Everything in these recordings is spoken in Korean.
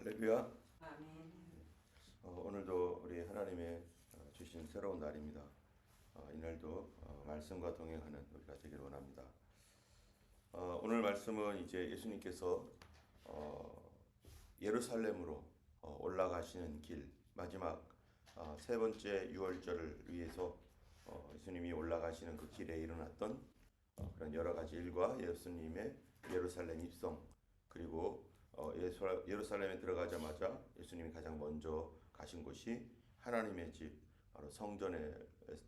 할렐루야. 아멘. 오늘도 우리 하나님의 주신 새로운 날입니다. 이날도 말씀과 동행하는 우리가 되기를 원합니다. 오늘 말씀은 이제 예수님께서 예루살렘으로 올라가시는 길 마지막 세 번째 유월절을 위해서 예수님이 올라가시는 그 길에 일어났던 그런 여러 가지 일과 예수님의 예루살렘 입성, 그리고 예루살렘에 들어가자마자 예수님이 가장 먼저 가신 곳이 하나님의 집, 바로 성전에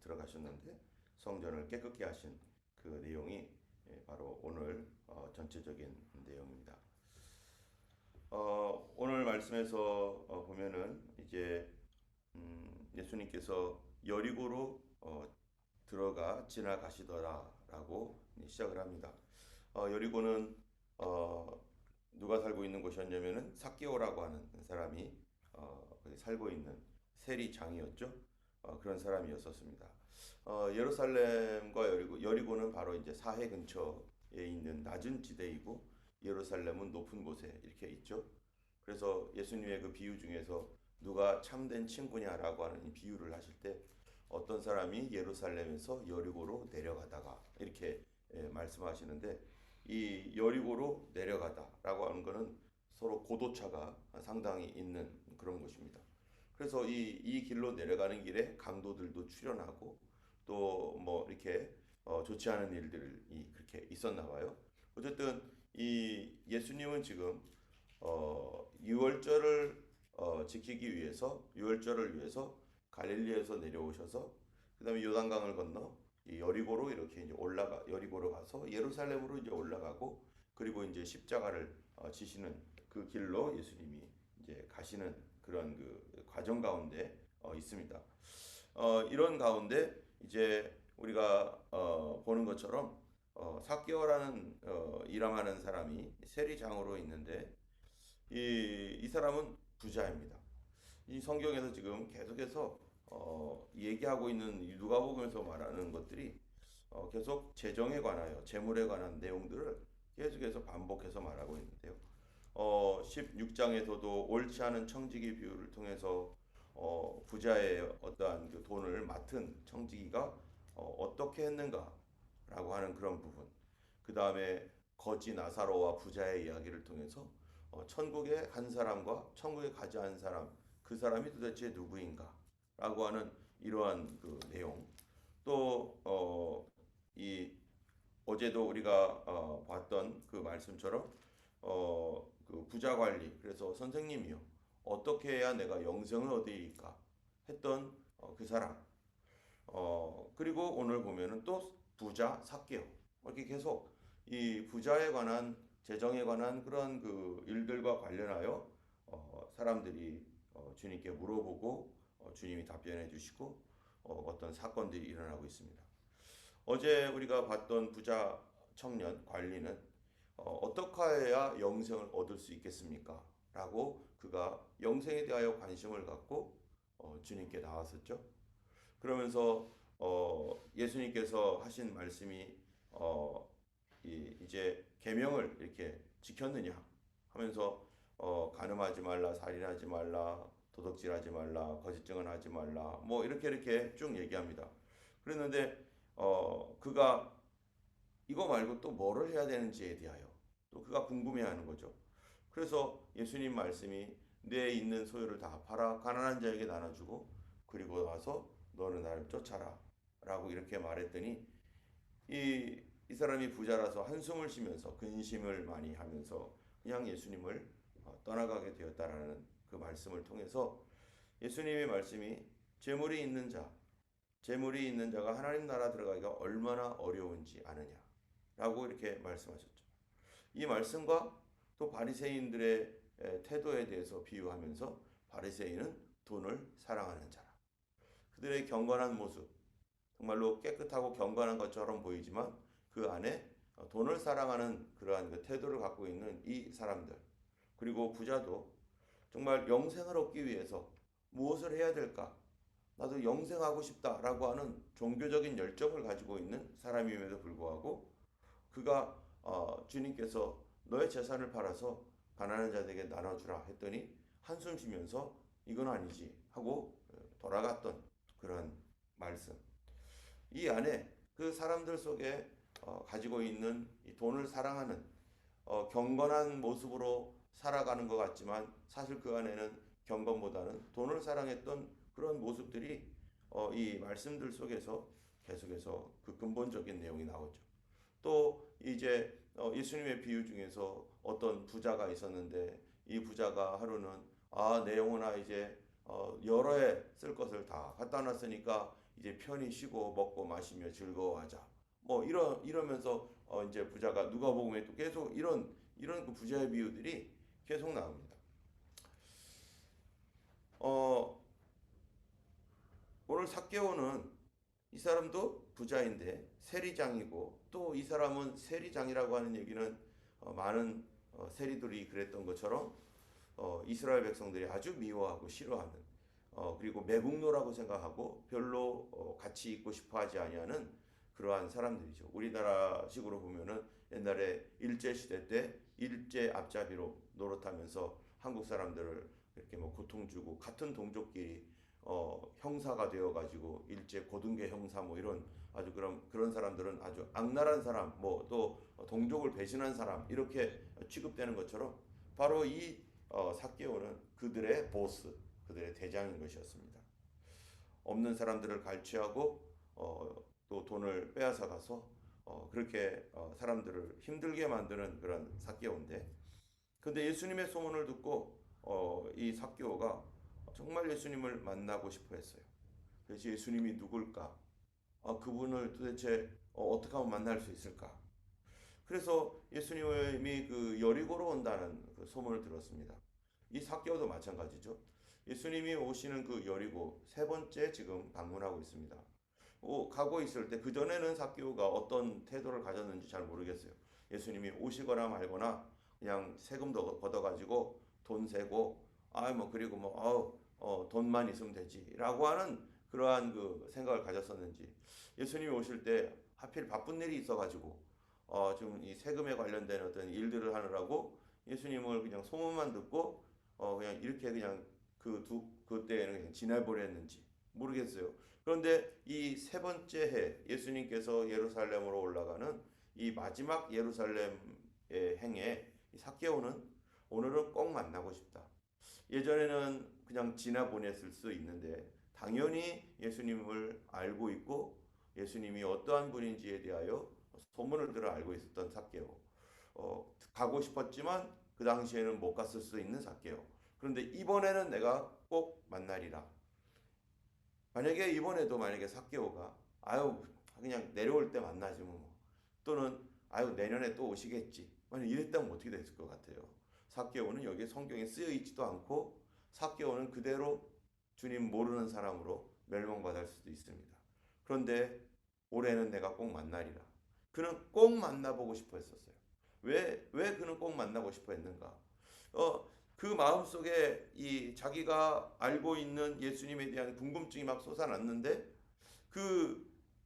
들어가셨는데 성전을 깨끗게 하신 그 내용이 바로 오늘 전체적인 내용입니다. 오늘 말씀에서 보면은 이제 예수님께서 여리고로 들어가 지나가시더라라고 시작을 합니다. 여리고는 누가 살고 있는 곳이었냐면은 삭개오라고 하는 사람이 살고 있는 세리장이었죠. 그런 사람이었었습니다. 예루살렘과 여리고는 바로 이제 사해 근처에 있는 낮은 지대이고 예루살렘은 높은 곳에 이렇게 있죠. 그래서 예수님의 그 비유 중에서 누가 참된 친구냐라고 하는 이 비유를 하실 때 어떤 사람이 예루살렘에서 여리고로 내려가다가 이렇게 말씀하시는데, 이 여리고로 내려가다라고 하는 것은 서로 고도차가 상당히 있는 그런 곳입니다. 그래서 이 길로 내려가는 길에 강도들도 출현하고 또 뭐 이렇게 좋지 않은 일들이 그렇게 있었나 봐요. 어쨌든 이 예수님은 지금 유월절을 지키기 위해서, 유월절을 위해서 갈릴리에서 내려오셔서 그다음에 요단강을 건너 이 여리고로 이렇게 이제 여리고로 가서 예루살렘으로 이제 올라가고, 그리고 이제 십자가를 지시는 그 길로 예수님이 이제 가시는 그런 그 과정 가운데 있습니다. 이런 가운데 이제 우리가 보는 것처럼 삭개오라는 일함하는 사람이 세리장으로 있는데 이 사람은 부자입니다. 이 성경에서 지금 계속해서 얘기하고 있는 누가복음에서 말하는 것들이 계속 재정에 관하여 재물에 관한 내용들을 계속해서 반복해서 말하고 있는데요. 16장에서도 옳지 않은 청지기 비유를 통해서 부자의 어떠한 그 돈을 맡은 청지기가 어떻게 했는가라고 하는 그런 부분. 그 다음에 거지 나사로와 부자의 이야기를 통해서 천국의 한 사람과 천국에 가지 않은 사람, 그 사람이 도대체 누구인가? 라고 하는 이러한 그 내용. 또 이 어제도 우리가 봤던 그 말씀처럼 그 부자 관리, 그래서 선생님이요, 어떻게 해야 내가 영생을 얻으리까 했던 그 사람. 그리고 오늘 보면은 또 부자 삭개오, 이렇게 계속 이 부자에 관한, 재정에 관한 그런 그 일들과 관련하여 사람들이 주님께 물어보고 주님이 답변해 주시고 어떤 사건들이 일어나고 있습니다. 어제 우리가 봤던 부자 청년 관리는 어떻게 해야 영생을 얻을 수 있겠습니까? 라고 그가 영생에 대하여 관심을 갖고 주님께 나왔었죠. 그러면서 예수님께서 하신 말씀이 이제 계명을 이렇게 지켰느냐 하면서 간음하지 말라, 살인하지 말라, 도둑질하지 말라, 거짓 증언하지 말라, 뭐 이렇게 쭉 얘기합니다. 그랬는데 그가 이거 말고 또 뭐를 해야 되는지에 대하여 또 그가 궁금해하는 거죠. 그래서 예수님 말씀이 내 있는 소유를 다 팔아 가난한 자에게 나눠주고 그리고 와서 너는 나를 쫓아라 라고 이렇게 말했더니 이 사람이 부자라서 한숨을 쉬면서 근심을 많이 하면서 그냥 예수님을 떠나가게 되었다라는 그 말씀을 통해서 예수님의 말씀이 재물이 있는 자가 하나님 나라 들어가기가 얼마나 어려운지 아느냐라고 이렇게 말씀하셨죠. 이 말씀과 또 바리새인들의 태도에 대해서 비유하면서 바리새인은 돈을 사랑하는 자라. 그들의 경건한 모습, 정말로 깨끗하고 경건한 것처럼 보이지만 그 안에 돈을 사랑하는 그러한 그 태도를 갖고 있는 이 사람들, 그리고 부자도 정말 영생을 얻기 위해서 무엇을 해야 될까? 나도 영생하고 싶다라고 하는 종교적인 열정을 가지고 있는 사람임에도 불구하고 그가 주님께서 너의 재산을 팔아서 가난한 자들에게 나눠주라 했더니 한숨 쉬면서 이건 아니지 하고 돌아갔던 그런 말씀. 이 안에 그 사람들 속에 가지고 있는 이 돈을 사랑하는 경건한 모습으로 살아가는 것 같지만 사실 그 안에는 경건보다는 돈을 사랑했던 그런 모습들이 이 말씀들 속에서 계속해서 그 근본적인 내용이 나오죠. 또 이제 예수님의 비유 중에서 어떤 부자가 있었는데 이 부자가 하루는 내 영혼아 이제 여러 해 쓸 것을 다 갖다 놨으니까 이제 편히 쉬고 먹고 마시며 즐거워하자. 뭐 이러면서 이제 부자가 누가복음에 또 계속 이런 그 부자의 비유들이 계속 나옵니다. 어, 오늘 삭개오는 이 사람도 부자인데 세리장이고 또 이 사람은 세리장이라고 하는 얘기는 많은 세리들이 그랬던 것처럼 이스라엘 백성들이 아주 미워하고 싫어하는 그리고 매국노라고 생각하고 별로 같이 있고 싶어하지 아니하는 그러한 사람들이죠. 우리나라식으로 보면은 옛날에 일제 시대 때 일제 앞잡이로 노릇하면서 한국 사람들을 이렇게 뭐 고통 주고 같은 동족끼리 형사가 되어 가지고 일제 고등계 형사 뭐 이런 아주 그런 사람들은 아주 악랄한 사람 뭐 또 동족을 배신한 사람 이렇게 취급되는 것처럼 바로 이 삭개오는 그들의 보스, 그들의 대장인 것이었습니다. 없는 사람들을 갈취하고 또 돈을 빼앗아 가서 그렇게 사람들을 힘들게 만드는 그런 삭개오인데, 근데 예수님의 소문을 듣고 이 삭개오가 정말 예수님을 만나고 싶어 했어요. 그래서 예수님이 누굴까? 그분을 도대체 어떻게 하면 만날 수 있을까? 그래서 예수님이 그 여리고로 온다는 그 소문을 들었습니다. 이 삭개오도 마찬가지죠. 예수님이 오시는 그 여리고 세 번째 지금 방문하고 있습니다. 가고 있을 때 그 전에는 삭개오가 어떤 태도를 가졌는지 잘 모르겠어요. 예수님이 오시거나 말거나 그냥 세금도 걷어가지고 돈 세고 뭐 그리고 뭐 돈만 있으면 되지라고 하는 그러한 그 생각을 가졌었는지, 예수님이 오실 때 하필 바쁜 일이 있어가지고 지금 이 세금에 관련된 어떤 일들을 하느라고 예수님을 그냥 소문만 듣고 그냥 이렇게 그냥 그때에는 그냥 지나버렸는지 모르겠어요. 그런데 이 세 번째 해 예수님께서 예루살렘으로 올라가는 이 마지막 예루살렘의 행에 삭개오는 오늘은 꼭 만나고 싶다. 예전에는 그냥 지나 보냈을 수 있는데 당연히 예수님을 알고 있고 예수님이 어떠한 분인지에 대하여 소문을 들어 알고 있었던 삭개오. 가고 싶었지만 그 당시에는 못 갔을 수 있는 삭개오. 그런데 이번에는 내가 꼭 만나리라. 만약에 이번에도 만약에 삭개오가 그냥 내려올 때 만나지 뭐, 또는 내년에 또 오시겠지 만약 이랬다면 어떻게 됐을 것 같아요? 삭개오는 여기에 성경에 쓰여 있지도 않고 삭개오는 그대로 주님 모르는 사람으로 멸망받을 수도 있습니다. 그런데 올해는 내가 꼭 만나리라. 그는 꼭 만나보고 싶어 했었어요. 왜 그는 꼭 만나고 싶어 했는가? 그 마음속에 이 자기가 알고 있는 예수님에 대한 궁금증이 막 솟아났는데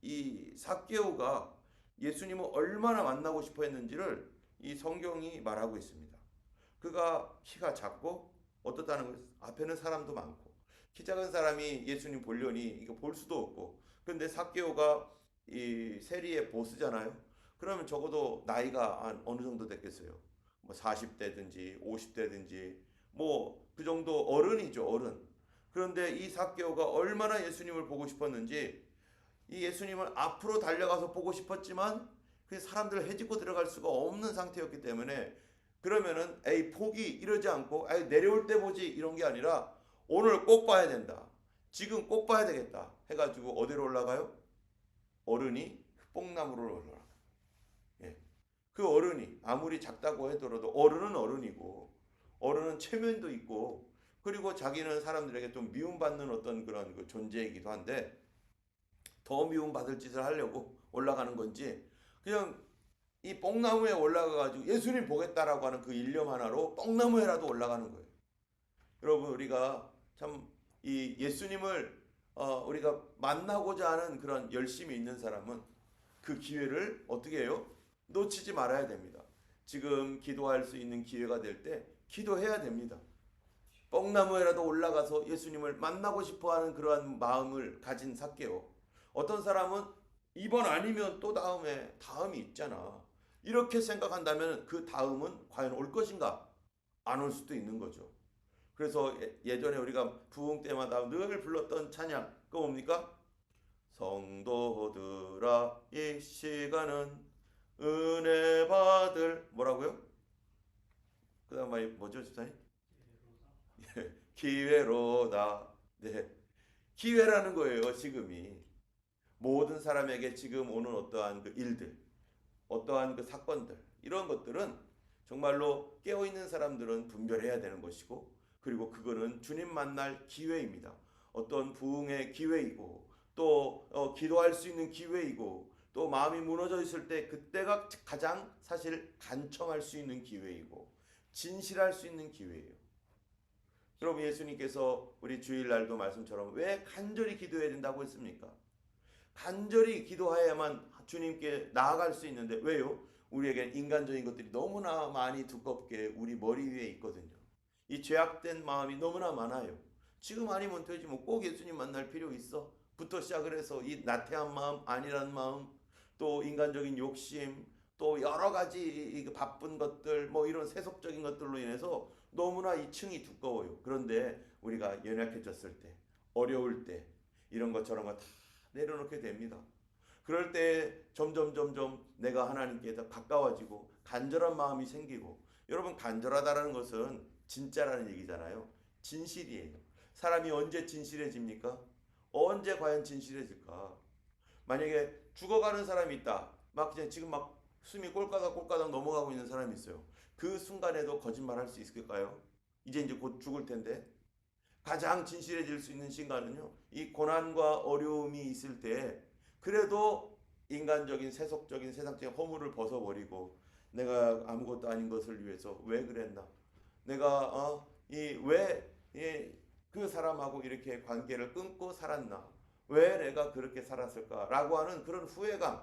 이 삭개오가 예수님을 얼마나 만나고 싶어 했는지를 이 성경이 말하고 있습니다. 그가 키가 작고 어떻다는 거예요? 앞에는 사람도 많고 키 작은 사람이 예수님 보려니 이거 볼 수도 없고, 근데 삭개오가 이 세리의 보스잖아요. 그러면 적어도 나이가 한 어느 정도 됐겠어요? 뭐 40대든지 50대든지 뭐 그 정도 어른이죠, 어른. 그런데 이 삭개오가 얼마나 예수님을 보고 싶었는지, 이 예수님을 앞으로 달려가서 보고 싶었지만 그 사람들을 헤집고 들어갈 수가 없는 상태였기 때문에, 그러면은 포기 이러지 않고 내려올 때 보지 이런 게 아니라 오늘 꼭 봐야 된다, 지금 꼭 봐야 되겠다 해가지고 어디로 올라가요? 어른이 뽕나무로 올라가. 예. 그 어른이 아무리 작다고 하더라도 어른은 어른이고 어른은 체면도 있고 그리고 자기는 사람들에게 좀 미움받는 어떤 그런 그 존재이기도 한데 더 미움받을 짓을 하려고 올라가는 건지 그냥 이 뽕나무에 올라가가지고 예수님 보겠다라고 하는 그 일념 하나로 뽕나무에라도 올라가는 거예요. 여러분, 우리가 참 이 예수님을 우리가 만나고자 하는 그런 열심이 있는 사람은 그 기회를 어떻게 해요? 놓치지 말아야 됩니다. 지금 기도할 수 있는 기회가 될 때 기도해야 됩니다. 뽕나무에라도 올라가서 예수님을 만나고 싶어하는 그러한 마음을 가진 삭개오. 어떤 사람은 이번 아니면 또 다음이 있잖아. 이렇게 생각한다면 그 다음은 과연 올 것인가? 안 올 수도 있는 거죠. 그래서 예전에 우리가 부흥 때마다 늘 불렀던 찬양, 그거 뭡니까? 성도들아 이 시간은 은혜 받을 뭐라고요? 그 다음 말이 뭐죠, 집사님? 기회로다. 네, 기회라는 거예요. 지금이 모든 사람에게 지금 오는 어떠한 그 일들, 어떠한 그 사건들, 이런 것들은 정말로 깨어있는 사람들은 분별해야 되는 것이고, 그리고 그거는 주님 만날 기회입니다. 어떤 부흥의 기회이고, 또 기도할 수 있는 기회이고, 또 마음이 무너져 있을 때 그때가 가장 사실 간청할 수 있는 기회이고 진실할 수 있는 기회예요. 여러분, 예수님께서 우리 주일날도 말씀처럼 왜 간절히 기도해야 된다고 했습니까? 간절히 기도해야만 주님께 나아갈 수 있는데, 왜요? 우리에겐 인간적인 것들이 너무나 많이 두껍게 우리 머리 위에 있거든요. 이 죄악된 마음이 너무나 많아요. 지금 아니면 되지 뭐 꼭 예수님 만날 필요 있어? 부터 시작을 해서 이 나태한 마음, 안일한 마음, 또 인간적인 욕심, 또 여러 가지 바쁜 것들, 뭐 이런 세속적인 것들로 인해서 너무나 이 층이 두꺼워요. 그런데 우리가 연약해졌을 때, 어려울 때 이런 것 저런 거 다 내려놓게 됩니다. 그럴 때 점점 내가 하나님께 더 가까워지고 간절한 마음이 생기고, 여러분, 간절하다라는 것은 진짜라는 얘기잖아요. 진실이에요. 사람이 언제 진실해집니까? 언제 과연 진실해질까? 만약에 죽어가는 사람이 있다. 막 그냥 지금 막 숨이 꼴까닥 넘어가고 있는 사람이 있어요. 그 순간에도 거짓말할 수 있을까요? 이제 곧 죽을 텐데. 가장 진실해질 수 있는 순간은요, 이 고난과 어려움이 있을 때 그래도 인간적인 세속적인 세상적인 허물을 벗어버리고, 내가 아무것도 아닌 것을 위해서 왜 그랬나? 내가 이왜그 사람하고 이렇게 관계를 끊고 살았나? 왜 내가 그렇게 살았을까라고 하는 그런 후회감,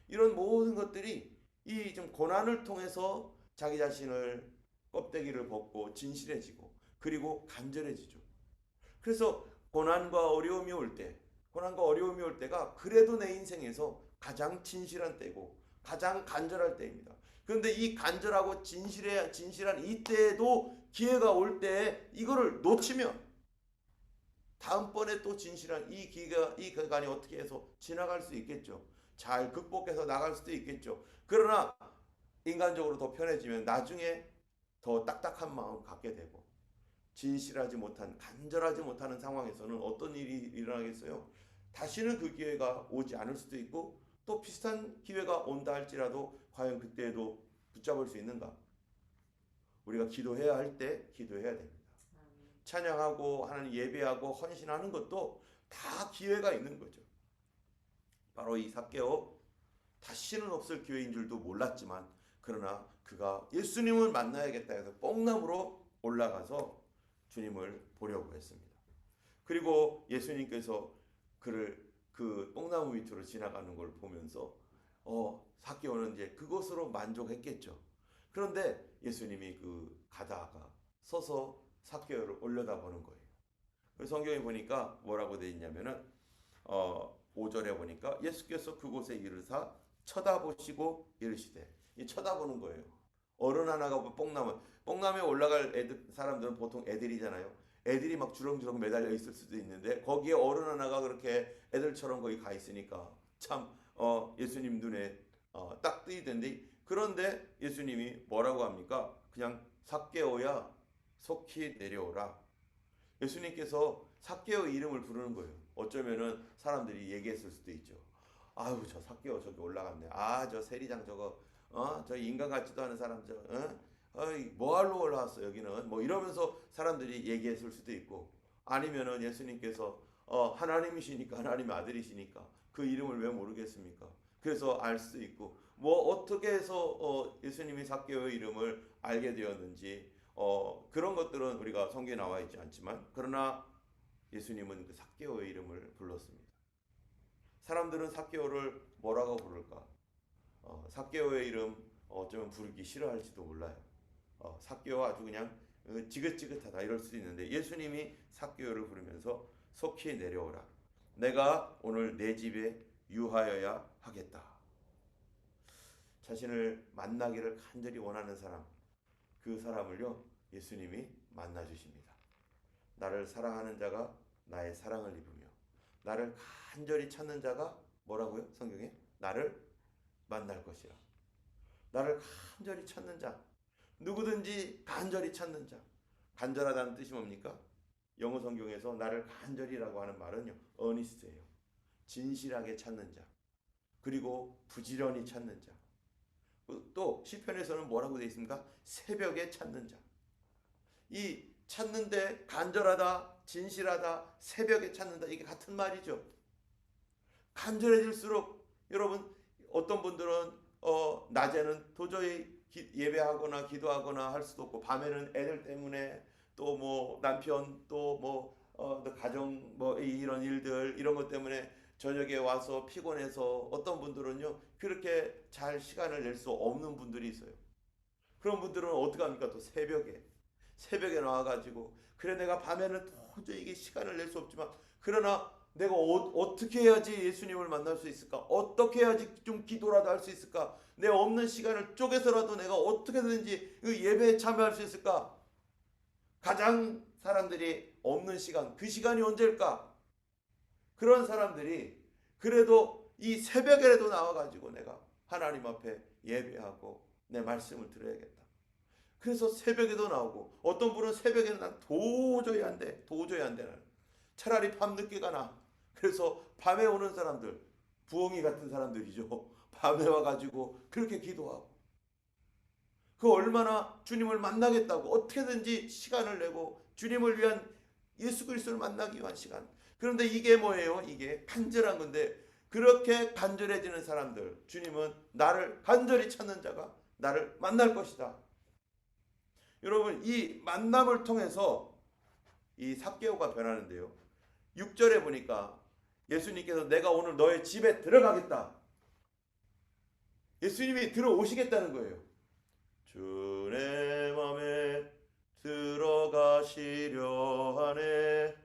이런 모든 것들이 이 좀 고난을 통해서 자기 자신을 껍데기를 벗고 진실해지고, 그리고 간절해지죠. 그래서 고난과 어려움이 올 때가 그래도 내 인생에서 가장 진실한 때고 가장 간절할 때입니다. 그런데 이 간절하고 진실한 이때에도 기회가 올 때 이거를 놓치면 다음번에 또 진실한 이 기간이 어떻게 해서 지나갈 수 있겠죠. 잘 극복해서 나갈 수도 있겠죠. 그러나 인간적으로 더 편해지면 나중에 더 딱딱한 마음 갖게 되고, 간절하지 못하는 상황에서는 어떤 일이 일어나겠어요? 다시는 그 기회가 오지 않을 수도 있고, 또 비슷한 기회가 온다 할지라도 과연 그때에도 붙잡을 수 있는가? 우리가 기도해야 할 때 기도해야 됩니다. 찬양하고 하나님 예배하고 헌신하는 것도 다 기회가 있는 거죠. 바로 이 삭개오, 다시는 없을 기회인 줄도 몰랐지만, 그러나 그가 예수님을 만나야겠다 해서 뽕나무로 올라가서 주님을 보려고 했습니다. 그리고 예수님께서 그를 그 뽕나무 밑으로 지나가는 걸 보면서 삭개오는 이제 그것으로 만족했겠죠. 그런데 예수님이 그 가다가 서서 삭개오를 올려다보는 거예요. 성경에 보니까 뭐라고 되어 있냐면은 5절에 보니까 예수께서 그곳에 이르사 쳐다보시고 이르시되, 이 쳐다보는 거예요. 어른 하나가 뽕나무에 올라갈 사람들은 보통 애들이잖아요. 애들이 막 주렁주렁 매달려 있을 수도 있는데 거기에 어른 하나가 그렇게 애들처럼 거기 가 있으니까 참 예수님 눈에 딱 뜨이던데, 그런데 예수님이 뭐라고 합니까? 그냥 삭개오야 속히 내려오라. 예수님께서 삭개오 이름을 부르는 거예요. 어쩌면은 사람들이 얘기했을 수도 있죠. 아유, 저 삭개오 저기 올라갔네. 아, 저 세리장 저거 저 인간 같지도 않은 사람 뭐하러 올라왔어 여기는, 뭐 이러면서 사람들이 얘기했을 수도 있고, 아니면은 예수님께서 하나님이시니까, 하나님의 아들이시니까 그 이름을 왜 모르겠습니까? 그래서 알 수 있고, 뭐 어떻게 해서 예수님이 삭개오의 이름을 알게 되었는지 그런 것들은 우리가 성경에 나와 있지 않지만, 그러나 예수님은 그 삭개오의 이름을 불렀습니다. 사람들은 삭개오를 뭐라고 부를까? 삭개오의 이름 어쩌면 부르기 싫어할지도 몰라요. 삭개오 아주 그냥 지긋지긋하다 이럴 수도 있는데 예수님이 삭개오를 부르면서 속히 내려오라. 내가 오늘 내 집에 유하여야 하겠다. 자신을 만나기를 간절히 원하는 사람, 그 사람을요 예수님이 만나 주십니다. 나를 사랑하는 자가 나의 사랑을 입으며 나를 간절히 찾는 자가 뭐라고요? 성경에 나를 만날 것이라. 나를 간절히 찾는 자, 누구든지 간절히 찾는 자. 간절하다는 뜻이 뭡니까? 영어 성경에서 나를 간절히라고 하는 말은요 earnest예요. 진실하게 찾는 자, 그리고 부지런히 찾는 자. 또 시편에서는 뭐라고 되어 있습니까? 새벽에 찾는 자. 이 찾는데 간절하다, 진실하다, 새벽에 찾는다, 이게 같은 말이죠. 간절해질수록 여러분, 어떤 분들은 낮에는 도저히 예배하거나 기도하거나 할 수도 없고, 밤에는 애들 때문에 또 뭐 남편 또 뭐 가정 뭐 이런 일들 이런 것 때문에 저녁에 와서 피곤해서 어떤 분들은요 그렇게 잘 시간을 낼 수 없는 분들이 있어요. 그런 분들은 어떻게 합니까? 또 새벽에 나와가지고 그래 내가 밤에는 도저히 이게 시간을 낼 수 없지만 그러나 내가 어떻게 해야지 예수님을 만날 수 있을까? 어떻게 해야지 좀 기도라도 할 수 있을까? 내 없는 시간을 쪼개서라도 내가 어떻게든지 그 예배에 참여할 수 있을까? 가장 사람들이 없는 시간, 그 시간이 언제일까? 그런 사람들이 그래도 이 새벽에라도 나와가지고 내가 하나님 앞에 예배하고 내 말씀을 들어야겠다. 그래서 새벽에도 나오고, 어떤 분은 새벽에는 난 도저히 안 돼. 나는. 차라리 밤늦게가 나. 그래서 밤에 오는 사람들, 부엉이 같은 사람들이죠. 밤에 와가지고 그렇게 기도하고, 그 얼마나 주님을 만나겠다고 어떻게든지 시간을 내고 주님을 위한, 예수 그리스도를 만나기 위한 시간. 그런데 이게 뭐예요? 이게 간절한 건데, 그렇게 간절해지는 사람들, 주님은 나를 간절히 찾는 자가 나를 만날 것이다. 여러분, 이 만남을 통해서 이 삭개오가 변하는데요. 6절에 보니까 예수님께서 내가 오늘 너의 집에 들어가겠다. 예수님이 들어오시겠다는 거예요. 주 내 맘에 들어가시려 하네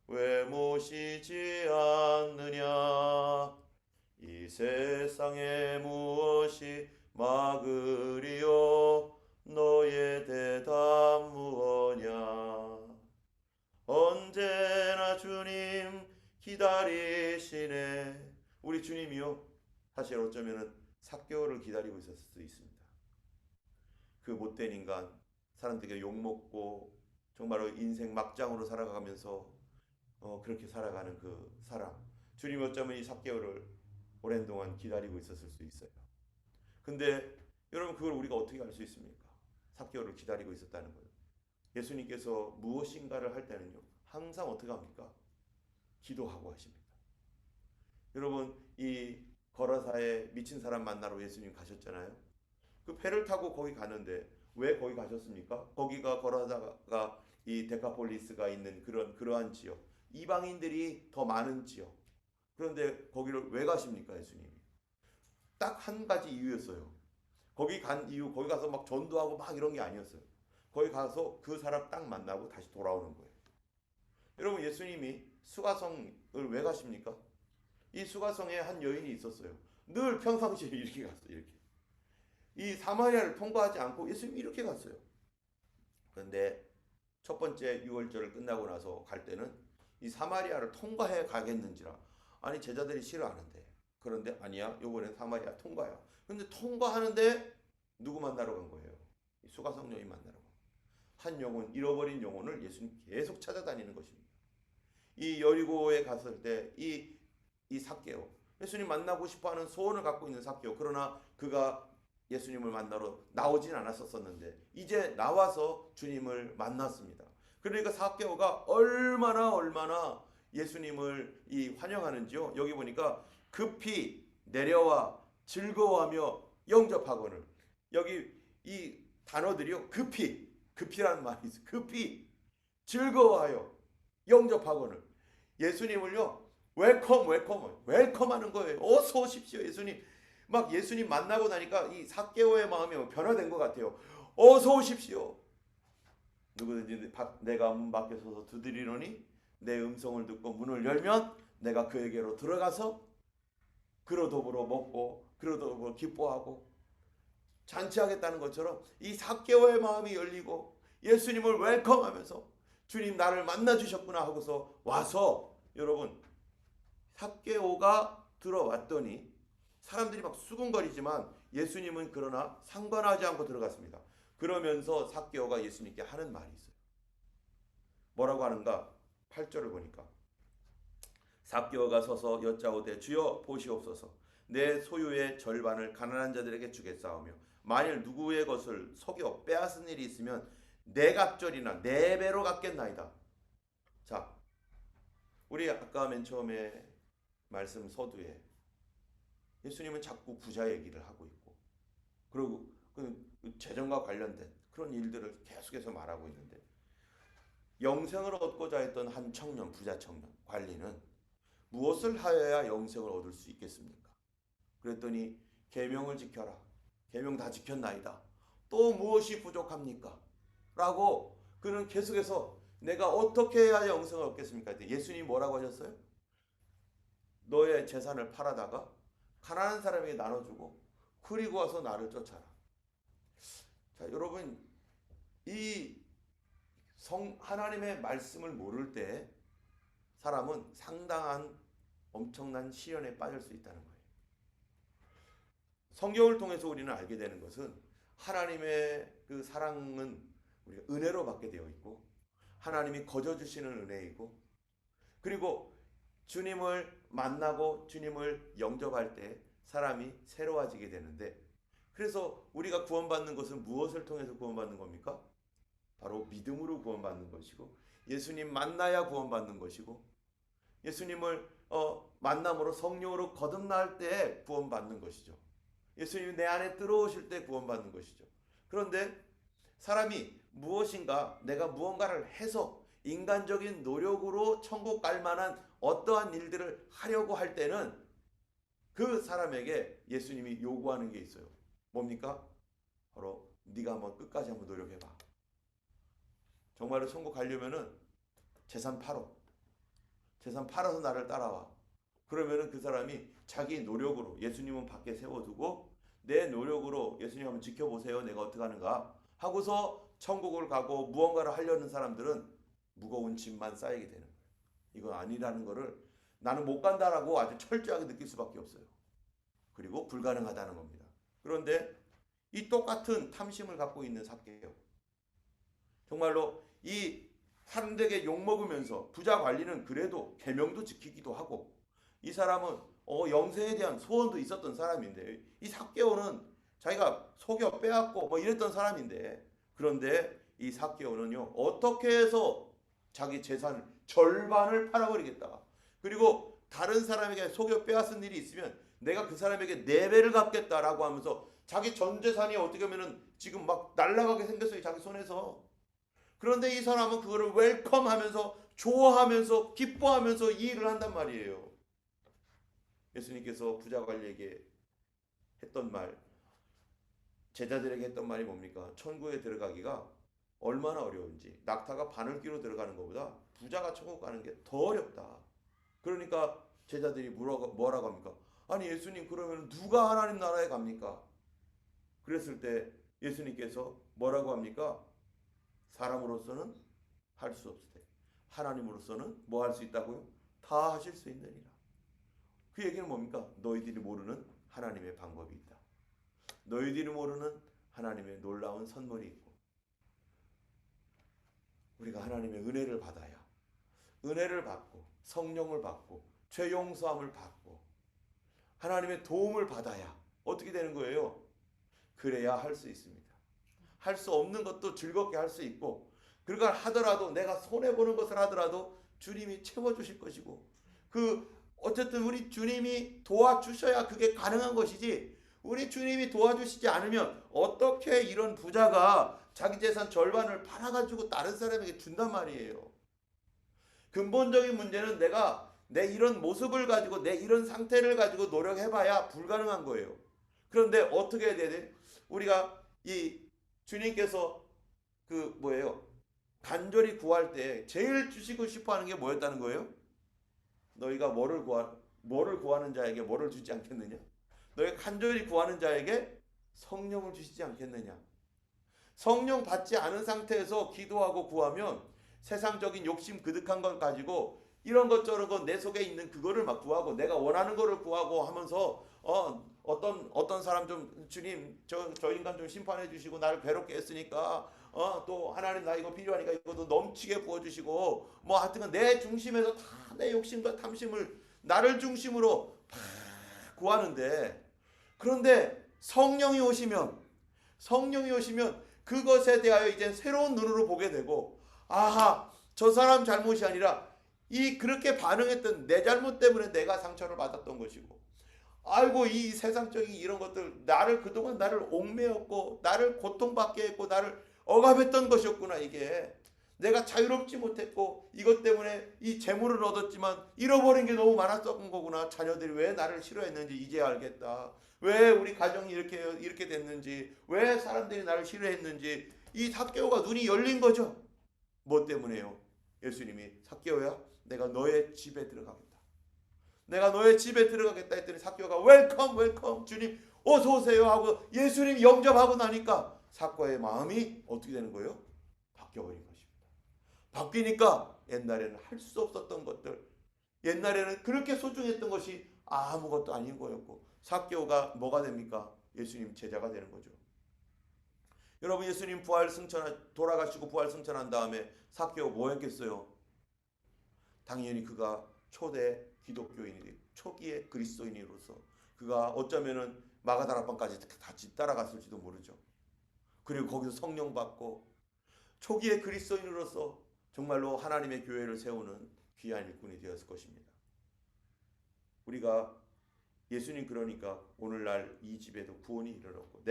왜 모시지 않느냐. 이 세상에 무엇이 막으리요 너의 대답 무엇냐. 언제나 주님 기다리시네. 우리 주님이요 사실 어쩌면 삭개오를 기다리고 있었을 수도 있습니다. 그 못된 인간, 사람들에게 욕먹고 정말로 인생 막장으로 살아가면서 그렇게 살아가는 그 사람, 주님이 어쩌면 이 삭개오를 오랜 동안 기다리고 있었을 수 있어요. 근데 여러분, 그걸 우리가 어떻게 알 수 있습니까? 삭개오를 기다리고 있었다는 거예요. 예수님께서 무엇인가를 할 때는요 항상 어떻게 합니까? 기도하고 하십니다. 여러분, 이 거라사에 미친 사람 만나러 예수님 가셨잖아요. 그 배를 타고 거기 가는데 왜 거기 가셨습니까? 거기가 거라사가 이 데카폴리스가 있는 그러한 지역, 이방인들이 더 많은 지역. 그런데 거기를 왜 가십니까? 예수님이 딱 한 가지 이유였어요. 거기 간 이유, 거기 가서 막 전도하고 막 이런 게 아니었어요. 거기 가서 그 사람 딱 만나고 다시 돌아오는 거예요. 여러분, 예수님이 수가성을 왜 가십니까? 이 수가성에 한 여인이 있었어요. 늘 평상시에 이렇게 갔어요. 이렇게. 이 사마리아를 통과하지 않고 예수님이 이렇게 갔어요. 그런데 첫 번째 6월절을 끝나고 나서 갈 때는 이 사마리아를 통과해 가겠는지라. 아니, 제자들이 싫어하는데. 그런데 아니야, 이번엔 사마리아 통과야. 근데 통과하는데 누구 만나러 간 거예요? 이 수가성 여인 만나러 간 거예요. 한 영혼, 잃어버린 영혼을 예수님 계속 찾아다니는 것입니다. 이 여리고에 갔을 때 이 삭개오, 예수님 만나고 싶어하는 소원을 갖고 있는 삭개오. 그러나 그가 예수님을 만나러 나오진 않았었는데 이제 나와서 주님을 만났습니다. 그러니까 삭개오가 얼마나 예수님을 환영하는지요. 여기 보니까 급히 내려와 즐거워하며 영접하거늘. 여기 이 단어들이요, 급히라는 말이 있어요. 급히 즐거워하여 영접하거늘. 예수님을요 웰컴하는 거예요. 어서 오십시오 예수님. 막 예수님 만나고 나니까 이 삭개오의 마음이 변화된 것 같아요. 어서 오십시오. 누구든지 내가 문 밖에 서서 두드리노니 내 음성을 듣고 문을 열면 내가 그에게로 들어가서 그로 더불어 먹고 그로 더불어 기뻐하고 잔치하겠다는 것처럼 이 삭개오의 마음이 열리고 예수님을 웰컴하면서 주님 나를 만나 주셨구나 하고서 와서 여러분 삭개오가 들어왔더니 사람들이 막 수군거리지만 예수님은 그러나 상관하지 않고 들어갔습니다. 그러면서 삭개오가 예수님께 하는 말이 있어요. 뭐라고 하는가? 8절을 보니까 삭개오가 서서 여짜오되 주여 보시옵소서 내 소유의 절반을 가난한 자들에게 주겠사오며 만일 누구의 것을 속여 빼앗은 일이 있으면 네 갑절이나 네 배로 갚겠나이다. 자, 우리 아까 맨 처음에 말씀 서두에 예수님은 자꾸 부자 얘기를 하고 있고 그리고 그 재정과 관련된 그런 일들을 계속해서 말하고 있는데 영생을 얻고자 했던 한 청년, 부자 청년 관리는 무엇을 하여야 영생을 얻을 수 있겠습니까? 그랬더니 계명을 지켜라. 계명 다 지켰나이다. 또 무엇이 부족합니까? 라고 그는 계속해서 내가 어떻게 해야 영생을 얻겠습니까? 예수님이 뭐라고 하셨어요? 너의 재산을 팔아다가 가난한 사람에게 나눠주고 그리고 와서 나를 쫓아라. 자, 여러분 이 하나님의 말씀을 모를 때 사람은 상당한 엄청난 시련에 빠질 수 있다는 거예요. 성경을 통해서 우리는 알게 되는 것은 하나님의 그 사랑은 우리가 은혜로 받게 되어 있고 하나님이 거저 주시는 은혜이고 그리고 주님을 만나고 주님을 영접할 때 사람이 새로워지게 되는데 그래서 우리가 구원받는 것은 무엇을 통해서 구원받는 겁니까? 바로 믿음으로 구원받는 것이고 예수님 만나야 구원받는 것이고 예수님을 만남으로 성령으로 거듭날 때 구원받는 것이죠. 예수님이 내 안에 들어오실 때 구원받는 것이죠. 그런데 사람이 무엇인가 내가 무언가를 해서 인간적인 노력으로 천국 갈 만한 어떠한 일들을 하려고 할 때는 그 사람에게 예수님이 요구하는 게 있어요. 뭡니까? 바로 네가 한번 끝까지 한번 노력해봐. 정말로 천국 가려면은 재산 팔어. 재산 팔아서 나를 따라와. 그러면은 그 사람이 자기 노력으로 예수님은 밖에 세워두고 내 노력으로 예수님 한번 지켜보세요. 내가 어떻게 하는가 하고서 천국을 가고 무언가를 하려는 사람들은 무거운 짐만 쌓이게 되는 거예요. 이건 아니라는 거를 나는 못 간다라고 아주 철저하게 느낄 수밖에 없어요. 그리고 불가능하다는 겁니다. 그런데 이 똑같은 탐심을 갖고 있는 삭개오, 정말로 이 사람들에게 욕먹으면서 부자 관리는 그래도 계명도 지키기도 하고 이 사람은 영생에 대한 소원도 있었던 사람인데 이 삭개오는 자기가 속여 빼앗고 뭐 이랬던 사람인데 그런데 이 삭개오는요 어떻게 해서 자기 재산 절반을 팔아버리겠다. 그리고 다른 사람에게 속여 빼앗은 일이 있으면 내가 그 사람에게 4배를 갚겠다라고 하면서 자기 전 재산이 어떻게 보면은 지금 막 날아가게 생겼어요. 자기 손에서. 그런데 이 사람은 그거를 웰컴하면서 좋아하면서 기뻐하면서 이 일을 한단 말이에요. 예수님께서 부자 관리에게 했던 말, 제자들에게 했던 말이 뭡니까? 천국에 들어가기가 얼마나 어려운지, 낙타가 바늘귀로 들어가는 것보다 부자가 천국 가는 게 더 어렵다. 그러니까 제자들이 뭐라고 합니까? 아니 예수님 그러면 누가 하나님 나라에 갑니까? 그랬을 때 예수님께서 뭐라고 합니까? 사람으로서는 할 수 없으되 하나님으로서는 뭐 할 수 있다고요? 다 하실 수 있느니라. 그 얘기는 뭡니까? 너희들이 모르는 하나님의 방법이 있다. 너희들이 모르는 하나님의 놀라운 선물이 있고 우리가 하나님의 은혜를 받아야 은혜를 받고 성령을 받고 죄 용서함을 받고 하나님의 도움을 받아야 어떻게 되는 거예요? 그래야 할 수 있습니다. 할 수 없는 것도 즐겁게 할 수 있고 그걸 하더라도 내가 손해보는 것을 하더라도 주님이 채워주실 것이고 어쨌든 우리 주님이 도와주셔야 그게 가능한 것이지 우리 주님이 도와주시지 않으면 어떻게 이런 부자가 자기 재산 절반을 팔아가지고 다른 사람에게 준단 말이에요. 근본적인 문제는 내가 내 이런 모습을 가지고 내 이런 상태를 가지고 노력해봐야 불가능한 거예요. 그런데 어떻게 해야 돼? 우리가 이 주님께서 간절히 구할 때 제일 주시고 싶어 하는 게 뭐였다는 거예요? 너희가 뭐를 구하는 자에게 뭐를 주지 않겠느냐? 너희가 간절히 구하는 자에게 성령을 주시지 않겠느냐? 성령 받지 않은 상태에서 기도하고 구하면 세상적인 욕심 그득한 걸 가지고 이런 것 저런 것 내 속에 있는 그거를 막 구하고 내가 원하는 거를 구하고 하면서 어떤 사람 좀 주님 저 인간 좀 심판해 주시고 나를 괴롭게 했으니까 또 하나님 나 이거 필요하니까 이것도 넘치게 부어 주시고 뭐 하여튼 내 중심에서 다 내 욕심과 탐심을 나를 중심으로 다 구하는데, 그런데 성령이 오시면 그것에 대하여 이제 새로운 눈으로 보게 되고, 아하, 저 사람 잘못이 아니라 이 그렇게 반응했던 내 잘못 때문에 내가 상처를 받았던 것이고, 아이고 이 세상적인 이런 것들 그동안 나를 옥매였고 나를 고통받게 했고 나를 억압했던 것이었구나. 이게 내가 자유롭지 못했고 이것 때문에 이 재물을 얻었지만 잃어버린 게 너무 많았던 거구나. 자녀들이 왜 나를 싫어했는지 이제 알겠다. 왜 우리 가정이 이렇게 됐는지, 왜 사람들이 나를 싫어했는지 이 삭개오가 눈이 열린 거죠. 뭐 때문에요? 예수님이 삭개오야 내가 너의 집에 들어가겠다. 내가 너의 집에 들어가겠다 했더니 삭개오가 웰컴 웰컴 주님 어서 오세요 하고 예수님 영접하고 나니까 삭개오의 마음이 어떻게 되는 거예요? 바뀌어버린 것입니다. 바뀌니까 옛날에는 할 수 없었던 것들, 옛날에는 그렇게 소중했던 것이 아무것도 아닌 거였고 삭개오가 뭐가 됩니까? 예수님 제자가 되는 거죠. 여러분 예수님 돌아가시고 부활 승천한 다음에 삭개오 뭐 했겠어요? 당연히 그가 초대 기독교인이 초기의 그리스도인으로서 그가 어쩌면은 마가다락방까지 같이 따라갔을지도 모르죠. 그리고 거기서 성령 받고 초기의 그리스도인으로서 정말로 하나님의 교회를 세우는 귀한 일꾼이 되었을 것입니다. 우리가 예수님 그러니까 오늘날 이 집에도 구원이 이르렀고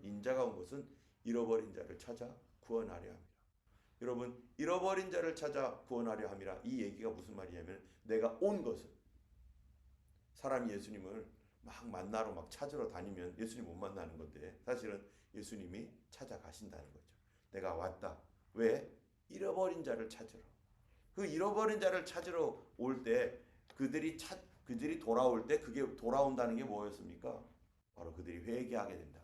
인자가 온 것은 잃어버린 자를 찾아 구원하려 합니다. 여러분 잃어버린 자를 찾아 구원하려 함이라 이 얘기가 무슨 말이냐면 내가 온 것은 사람이 예수님을 막 만나러 막 찾으러 다니면 예수님 못 만나는 건데 사실은 예수님이 찾아가신다는 거죠. 내가 왔다. 왜? 잃어버린 자를 찾으러. 그 잃어버린 자를 찾으러 올 때 그들이 돌아올 때 그게 돌아온다는 게 뭐였습니까? 바로 그들이 회개하게 된다.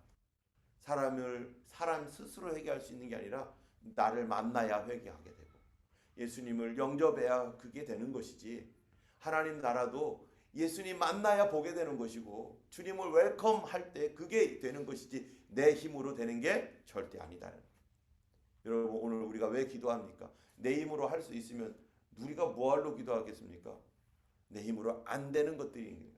사람 스스로 회개할 수 있는 게 아니라 나를 만나야 회개하게 되고 예수님을 영접해야 그게 되는 것이지, 하나님 나라도 예수님 만나야 보게 되는 것이고 주님을 웰컴 할 때 그게 되는 것이지 내 힘으로 되는 게 절대 아니다. 여러분 오늘 우리가 왜 기도합니까? 내 힘으로 할 수 있으면 우리가 뭐하러 기도하겠습니까? 내 힘으로 안 되는 것들이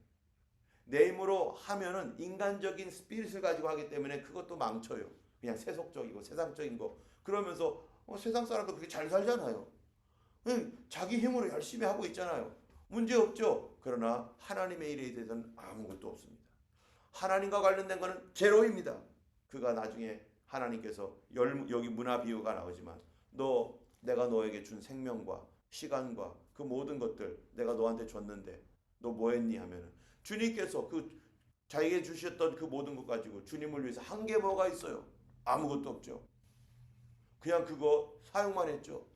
내 힘으로 하면은 인간적인 스피릿을 가지고 하기 때문에 그것도 망쳐요. 그냥 세속적이고 세상적인 거 그러면서 세상 사람도 그렇게 잘 살잖아요. 자기 힘으로 열심히 하고 있잖아요. 문제 없죠. 그러나 하나님의 일에 대해서는 아무것도 없습니다. 하나님과 관련된 것은 제로입니다. 그가 나중에 하나님께서 여기 문화 비유가 나오지만 내가 너에게 준 생명과 시간과 그 모든 것들 내가 너한테 줬는데 너 뭐 했니 하면은 주님께서 자기에게 주셨던 그 모든 것 가지고 주님을 위해서 한 게 뭐가 있어요? 아무것도 없죠. 그냥 그거 사용만 했죠.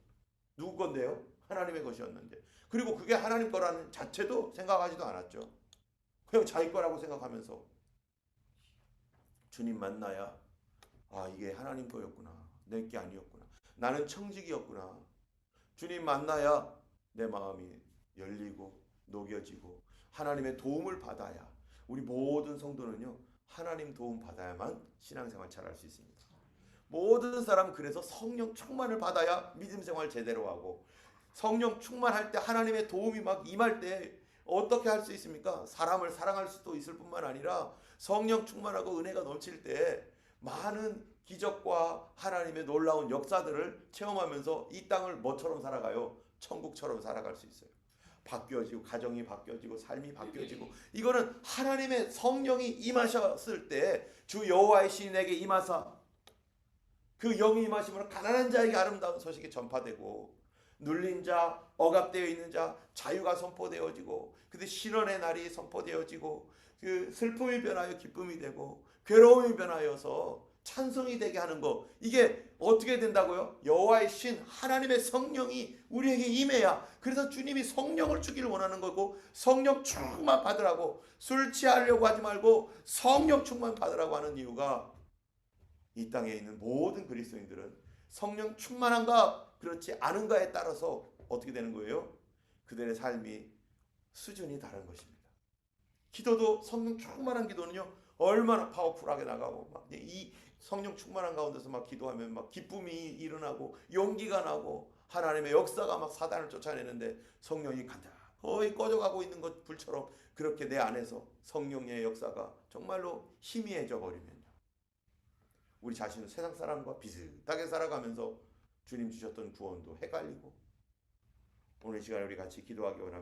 누구 건데요? 하나님의 것이었는데. 그리고 그게 하나님 거라는 자체도 생각하지도 않았죠. 그냥 자기 거라고 생각하면서 주님 만나야 이게 하나님 거였구나. 내 게 아니었구나. 나는 청직이었구나. 주님 만나야 내 마음이 열리고 녹여지고 하나님의 도움을 받아야, 우리 모든 성도는요 하나님 도움 받아야만 신앙생활 잘할 수 있습니다. 모든 사람 그래서 성령 충만을 받아야 믿음 생활 제대로 하고, 성령 충만할 때 하나님의 도움이 막 임할 때 어떻게 할 수 있습니까? 사람을 사랑할 수도 있을 뿐만 아니라 성령 충만하고 은혜가 넘칠 때 많은 기적과 하나님의 놀라운 역사들을 체험하면서 이 땅을 뭐처럼 살아가요? 천국처럼 살아갈 수 있어요. 바뀌어지고 가정이 바뀌어지고 삶이 바뀌어지고, 이거는 하나님의 성령이 임하셨을 때 주 여호와의 신이 내게 임하사 그 영이 임하심으로 가난한 자에게 아름다운 소식이 전파되고 눌린 자, 억압되어 있는 자 자유가 선포되어지고 그때 신원의 날이 선포되어지고 그 슬픔이 변하여 기쁨이 되고 괴로움이 변하여서 찬송이 되게 하는 거, 이게 어떻게 된다고요? 여호와의 신 하나님의 성령이 우리에게 임해야. 그래서 주님이 성령을 주기를 원하는 거고, 성령 충만 받으라고, 술 취하려고 하지 말고 성령 충만 받으라고 하는 이유가, 이 땅에 있는 모든 그리스도인들은 성령 충만한가 그렇지 않은가에 따라서 어떻게 되는 거예요? 그들의 삶이 수준이 다른 것입니다. 기도도 성령 충만한 기도는요, 얼마나 파워풀하게 나가고, 막 이 성령 충만한 가운데서 막 기도하면 막 기쁨이 일어나고 용기가 나고 하나님의 역사가 막 사단을 쫓아내는데, 성령이 간다 거의 꺼져가고 있는 것 불처럼 그렇게 내 안에서 성령의 역사가 정말로 희미해져 버리면요, 우리 자신은 세상 사람과 비슷하게 살아가면서 주님 주셨던 구원도 헷갈리고, 오늘 시간에 우리 같이 기도하기 원합니다.